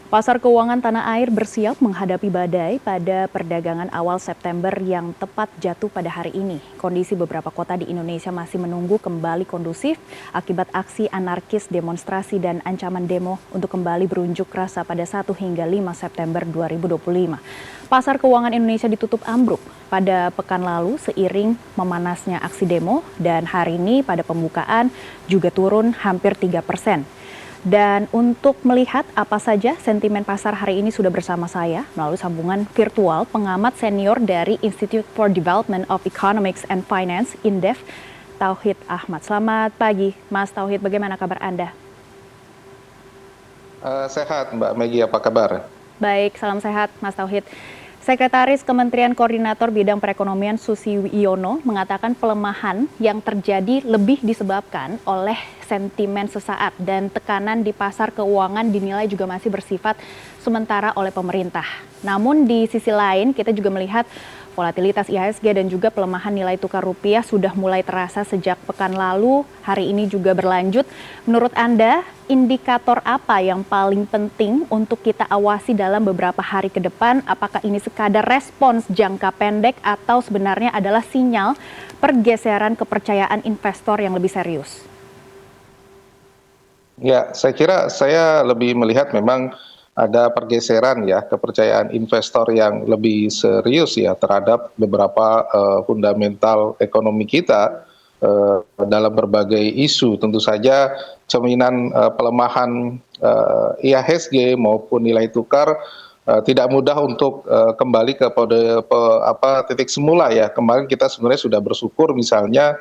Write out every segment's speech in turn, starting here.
Pasar keuangan tanah air bersiap menghadapi badai pada perdagangan awal September yang tepat jatuh pada hari ini. Kondisi beberapa kota di Indonesia masih menunggu kembali kondusif akibat aksi anarkis, demonstrasi, dan ancaman demo untuk kembali berunjuk rasa pada 1 hingga 5 September 2025. Pasar keuangan Indonesia ditutup ambruk pada pekan lalu seiring memanasnya aksi demo dan hari ini pada pembukaan juga turun hampir 3%. Dan untuk melihat apa saja sentimen pasar hari ini sudah bersama saya melalui sambungan virtual pengamat senior dari Institute for Development of Economics and Finance, INDEF, Tauhid Ahmad. Selamat pagi, Mas Tauhid. Bagaimana kabar Anda? Sehat, Mbak Megi, apa kabar? Baik, salam sehat, Mas Tauhid. Sekretaris Kementerian Koordinator Bidang Perekonomian Susi Wiono mengatakan pelemahan yang terjadi lebih disebabkan oleh sentimen sesaat dan tekanan di pasar keuangan dinilai juga masih bersifat sementara oleh pemerintah. Namun di sisi lain kita juga melihat volatilitas IHSG dan juga pelemahan nilai tukar rupiah sudah mulai terasa sejak pekan lalu, hari ini juga berlanjut. Menurut Anda, indikator apa yang paling penting untuk kita awasi dalam beberapa hari ke depan? Apakah ini sekadar respons jangka pendek atau sebenarnya adalah sinyal pergeseran kepercayaan investor yang lebih serius? Ya, saya kira saya lebih melihat memang ada pergeseran ya, kepercayaan investor yang lebih serius ya terhadap beberapa fundamental ekonomi kita dalam berbagai isu. Tentu saja cerminan pelemahan IHSG maupun nilai tukar tidak mudah untuk kembali ke titik semula ya. Kemarin kita sebenarnya sudah bersyukur misalnya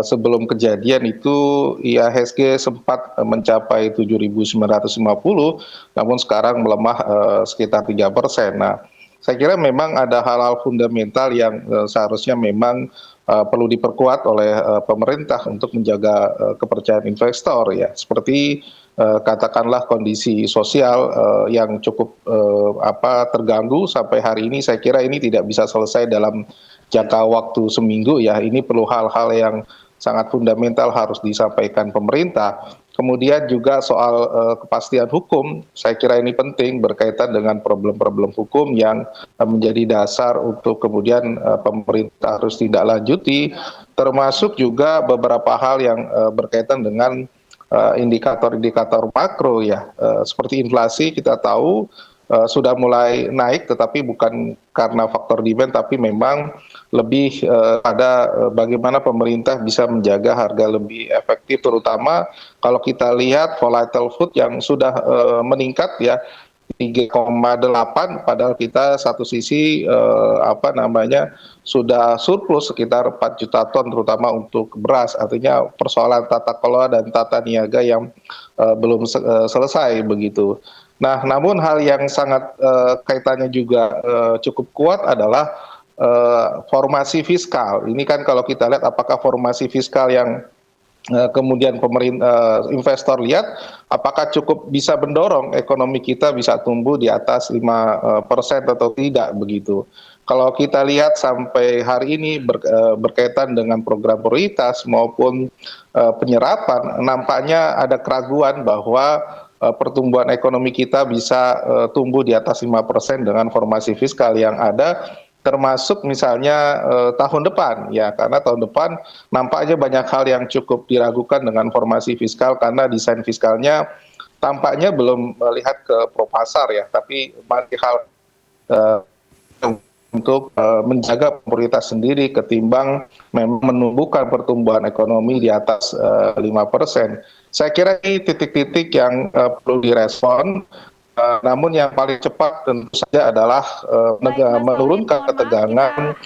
sebelum kejadian itu IHSG sempat mencapai 7.950, namun sekarang melemah sekitar 3%. Nah, saya kira memang ada hal-hal fundamental yang seharusnya memang perlu diperkuat oleh pemerintah untuk menjaga kepercayaan investor ya, seperti katakanlah kondisi sosial yang cukup terganggu sampai hari ini. Saya kira ini tidak bisa selesai dalam jangka waktu seminggu ya. Ini perlu hal-hal yang sangat fundamental harus disampaikan pemerintah. Kemudian juga soal kepastian hukum, saya kira ini penting berkaitan dengan problem-problem hukum yang menjadi dasar untuk kemudian pemerintah harus tindak lanjuti, termasuk juga beberapa hal yang berkaitan dengan indikator-indikator makro ya, seperti inflasi kita tahu sudah mulai naik, tetapi bukan karena faktor demand, tapi memang lebih pada bagaimana pemerintah bisa menjaga harga lebih efektif, terutama kalau kita lihat volatile food yang sudah meningkat ya 3,8, padahal kita satu sisi sudah surplus sekitar 4 juta ton terutama untuk beras, artinya persoalan tata kelola dan tata niaga yang belum selesai begitu. Nah, namun hal yang sangat kaitannya juga cukup kuat adalah formasi fiskal. Ini kan kalau kita lihat apakah formasi fiskal yang kemudian investor lihat apakah cukup bisa mendorong ekonomi kita bisa tumbuh di atas 5% atau tidak begitu. Kalau kita lihat sampai hari ini berkaitan dengan program prioritas maupun penyerapan, nampaknya ada keraguan bahwa pertumbuhan ekonomi kita bisa tumbuh di atas 5% dengan formasi fiskal yang ada, termasuk misalnya tahun depan ya, karena tahun depan nampaknya banyak hal yang cukup diragukan dengan formasi fiskal karena desain fiskalnya tampaknya belum melihat ke pro pasar ya, tapi banyak hal untuk menjaga prioritas sendiri ketimbang menumbuhkan pertumbuhan ekonomi di atas 5%. Saya kira ini titik-titik yang perlu direspon. Namun yang paling cepat tentu saja adalah menurunkan ketegangan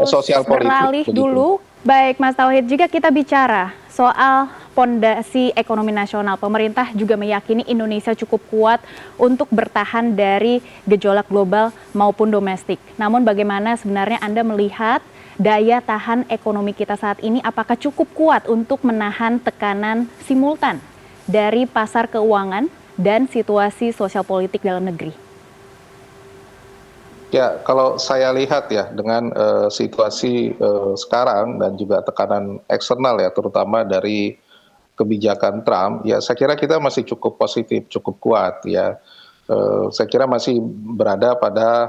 sosial politik. Beralih dulu. Baik Mas Tauhid, jika kita bicara soal pondasi ekonomi nasional, pemerintah juga meyakini Indonesia cukup kuat untuk bertahan dari gejolak global maupun domestik. Namun bagaimana sebenarnya Anda melihat daya tahan ekonomi kita saat ini, apakah cukup kuat untuk menahan tekanan simultan dari pasar keuangan dan situasi sosial politik dalam negeri? Ya, kalau saya lihat ya dengan situasi sekarang dan juga tekanan eksternal ya, terutama dari kebijakan Trump, ya saya kira kita masih cukup positif, cukup kuat ya. Saya kira masih berada pada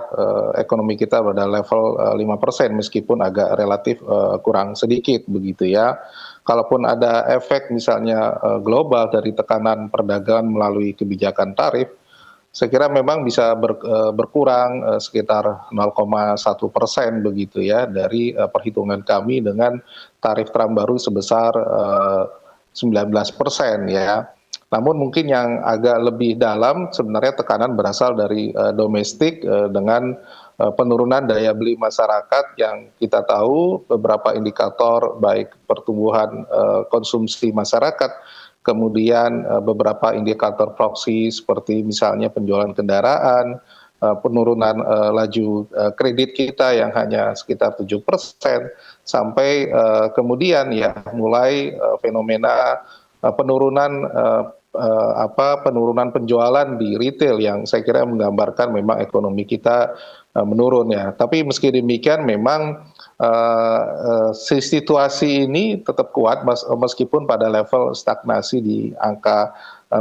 ekonomi kita pada level 5% meskipun agak relatif kurang sedikit begitu ya. Kalaupun ada efek misalnya global dari tekanan perdagangan melalui kebijakan tarif, saya kira memang bisa berkurang sekitar 0,1% begitu ya dari perhitungan kami dengan tarif tram baru sebesar 19% ya. Namun mungkin yang agak lebih dalam sebenarnya tekanan berasal dari domestik dengan penurunan daya beli masyarakat yang kita tahu beberapa indikator baik pertumbuhan konsumsi masyarakat, kemudian beberapa indikator proksi seperti misalnya penjualan kendaraan, penurunan laju kredit kita yang hanya sekitar 7%, sampai kemudian ya mulai fenomena penurunan penurunan penjualan di retail yang saya kira menggambarkan memang ekonomi kita menurun ya. Tapi meski demikian memang situasi ini tetap kuat meskipun pada level stagnasi di angka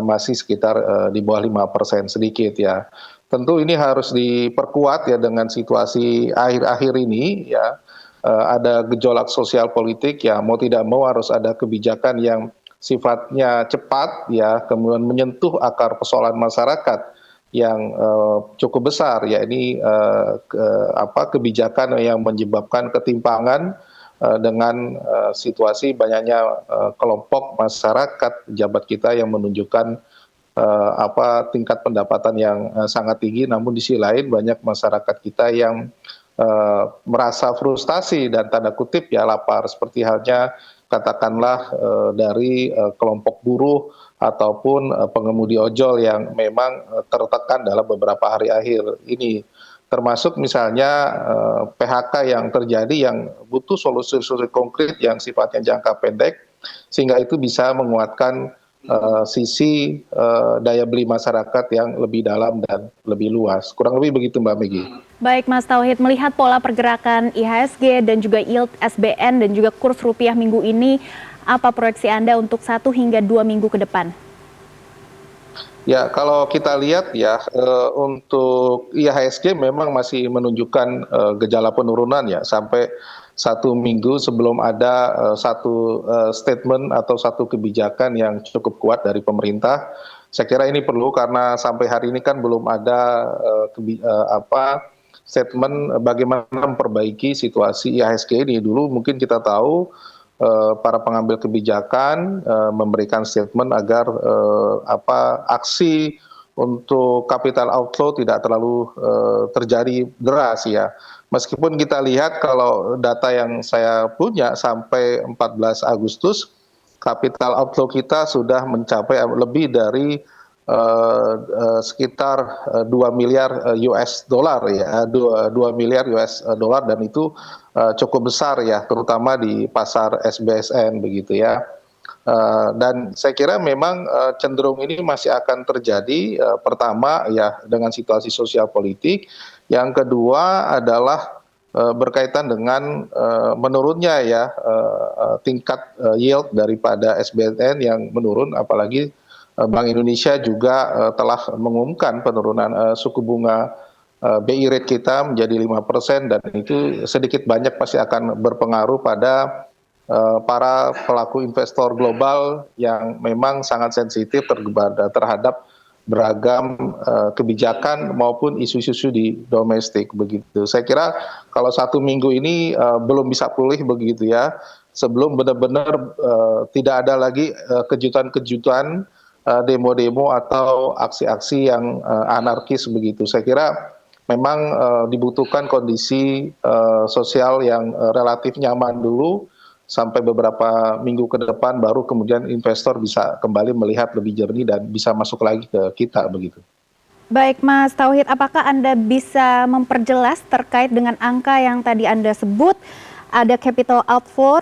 masih sekitar di bawah 5% sedikit ya. Tentu ini harus diperkuat ya dengan situasi akhir-akhir ini ya. Ada gejolak sosial politik ya, mau tidak mau harus ada kebijakan yang sifatnya cepat ya, kemudian menyentuh akar persoalan masyarakat yang cukup besar ya. Ini kebijakan yang menyebabkan ketimpangan dengan situasi banyaknya kelompok masyarakat pejabat kita yang menunjukkan tingkat pendapatan yang sangat tinggi, namun di sisi lain banyak masyarakat kita yang merasa frustasi dan tanda kutip ya lapar, seperti halnya katakanlah dari kelompok buruh ataupun pengemudi ojol yang memang tertekan dalam beberapa hari akhir ini, termasuk misalnya PHK yang terjadi yang butuh solusi-solusi konkret yang sifatnya jangka pendek sehingga itu bisa menguatkan sisi daya beli masyarakat yang lebih dalam dan lebih luas. Kurang lebih begitu Mbak Megi. Baik Mas Tauhid, melihat pola pergerakan IHSG dan juga yield SBN dan juga kurs rupiah minggu ini, apa proyeksi Anda untuk 1 hingga 2 minggu ke depan? Ya, kalau kita lihat ya, untuk IHSG memang masih menunjukkan gejala penurunan ya, sampai 1 minggu sebelum ada satu statement atau satu kebijakan yang cukup kuat dari pemerintah. Saya kira ini perlu karena sampai hari ini kan belum ada statement bagaimana memperbaiki situasi IHSG ini. Dulu mungkin kita tahu para pengambil kebijakan memberikan statement agar aksi untuk capital outflow tidak terlalu terjadi deras ya. Meskipun kita lihat kalau data yang saya punya sampai 14 Agustus capital outflow kita sudah mencapai lebih dari sekitar 2 miliar US dollar ya, 2 miliar US dollar, dan itu cukup besar ya, terutama di pasar SBSN begitu ya. Dan saya kira memang cenderung ini masih akan terjadi, pertama ya dengan situasi sosial politik, yang kedua adalah berkaitan dengan menurunnya ya tingkat yield daripada SBSN yang menurun, apalagi Bank Indonesia juga telah mengumumkan penurunan suku bunga BI rate kita menjadi 5%, dan itu sedikit banyak pasti akan berpengaruh pada para pelaku investor global yang memang sangat sensitif terhadap beragam kebijakan maupun isu-isu di domestik begitu. Saya kira kalau 1 minggu ini belum bisa pulih begitu ya, sebelum benar-benar tidak ada lagi kejutan-kejutan demo-demo atau aksi-aksi yang anarkis begitu. Saya kira memang dibutuhkan kondisi sosial yang relatif nyaman dulu sampai beberapa minggu ke depan, baru kemudian investor bisa kembali melihat lebih jernih dan bisa masuk lagi ke kita begitu. Baik Mas Tauhid, apakah Anda bisa memperjelas terkait dengan angka yang tadi Anda sebut, ada capital outflow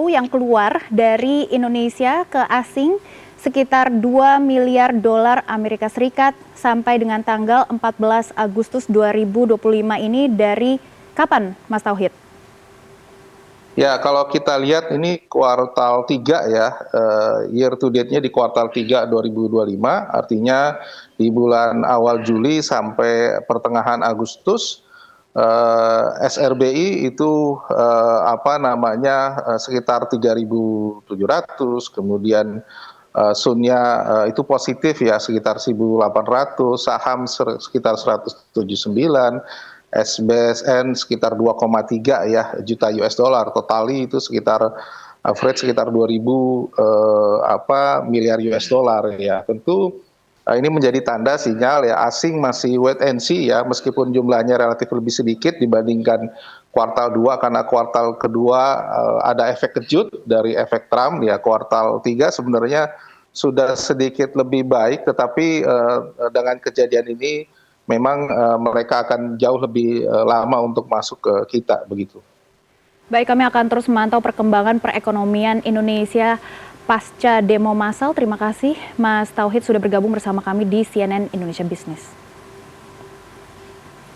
yang keluar dari Indonesia ke asing sekitar 2 miliar dolar Amerika Serikat sampai dengan tanggal 14 Agustus 2025 ini, dari kapan Mas Tauhid? Ya, kalau kita lihat ini kuartal 3 ya, year to date-nya di kuartal 3 2025, artinya di bulan awal Juli sampai pertengahan Agustus, SRBI itu sekitar 3.700, kemudian Sun-nya itu positif ya sekitar 1.800, saham sekitar 179, SBSN sekitar 2,3 ya juta US dollar, totali itu sekitar average sekitar 2.000 miliar US dollar ya. Tentu ini menjadi tanda sinyal ya asing masih wait and see ya, meskipun jumlahnya relatif lebih sedikit dibandingkan kuartal 2 karena kuartal kedua ada efek kejut dari efek Trump ya. Kuartal 3 sebenarnya sudah sedikit lebih baik, tetapi dengan kejadian ini memang mereka akan jauh lebih lama untuk masuk ke kita begitu. Baik, kami akan terus memantau perkembangan perekonomian Indonesia pasca demo massal. Terima kasih Mas Tauhid sudah bergabung bersama kami di CNN Indonesia Business.